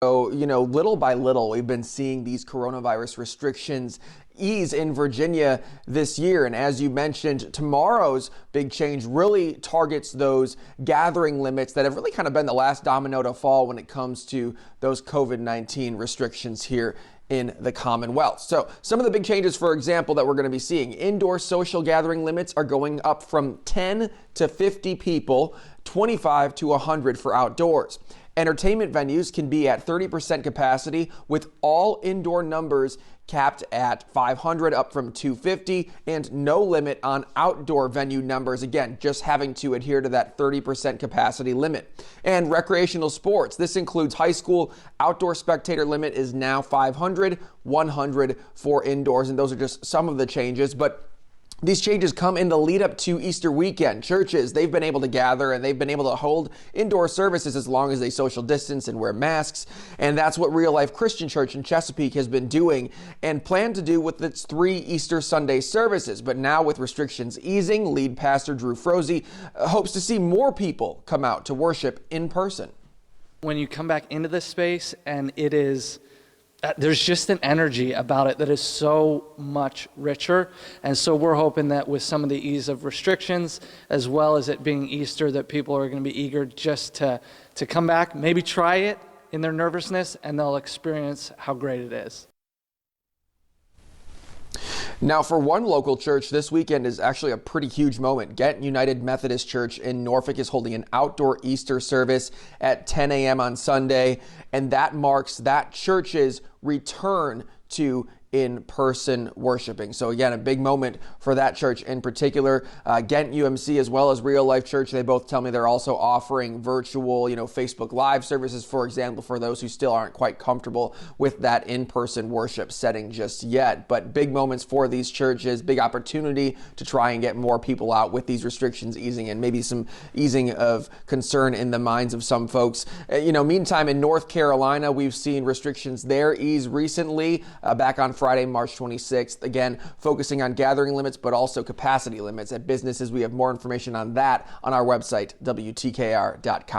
So, little by little, we've been seeing these coronavirus restrictions ease in Virginia this year. And as you mentioned, tomorrow's big change really targets those gathering limits that have really kind of been the last domino to fall when it comes to those COVID-19 restrictions here in the Commonwealth. So some of the big changes, for example, that we're going to be seeing: indoor social gathering limits are going up from 10 to 50 people, 25 to 100 for outdoors. Entertainment venues can be at 30% capacity, with all indoor numbers capped at 500, up from 250, and no limit on outdoor venue numbers, again, just having to adhere to that 30% capacity limit. And recreational sports, this includes high school. Outdoor spectator limit is now 500, 100 for indoors, and those are just some of the changes. But these changes come in the lead up to Easter weekend. Churches, they've been able to gather and they've been able to hold indoor services as long as they social distance and wear masks. And that's what Real Life Christian Church in Chesapeake has been doing and planned to do with its 3 Easter Sunday services. But now with restrictions easing, lead pastor Drew Froese hopes to see more people come out to worship in person. When you come back into this space, and there's just an energy about it that is so much richer. And so we're hoping that with some of the ease of restrictions, as well as it being Easter, that people are going to be eager just to come back, maybe try it in their nervousness, and they'll experience how great it is. Now, for one local church, this weekend is actually a pretty huge moment. Ghent United Methodist Church in Norfolk is holding an outdoor Easter service at 10 a.m. on Sunday, and that marks that church's return to in-person worshiping. So again, a big moment for that church in particular. Ghent UMC as well as Real Life Church, they both tell me they're also offering virtual, Facebook Live services, for example, for those who still aren't quite comfortable with that in-person worship setting just yet. But big moments for these churches, big opportunity to try and get more people out with these restrictions easing, and maybe some easing of concern in the minds of some folks. Meantime, in North Carolina, we've seen restrictions there ease recently, back on Friday, March 26th, again, focusing on gathering limits, but also capacity limits at businesses. We have more information on that on our website, WTKR.com.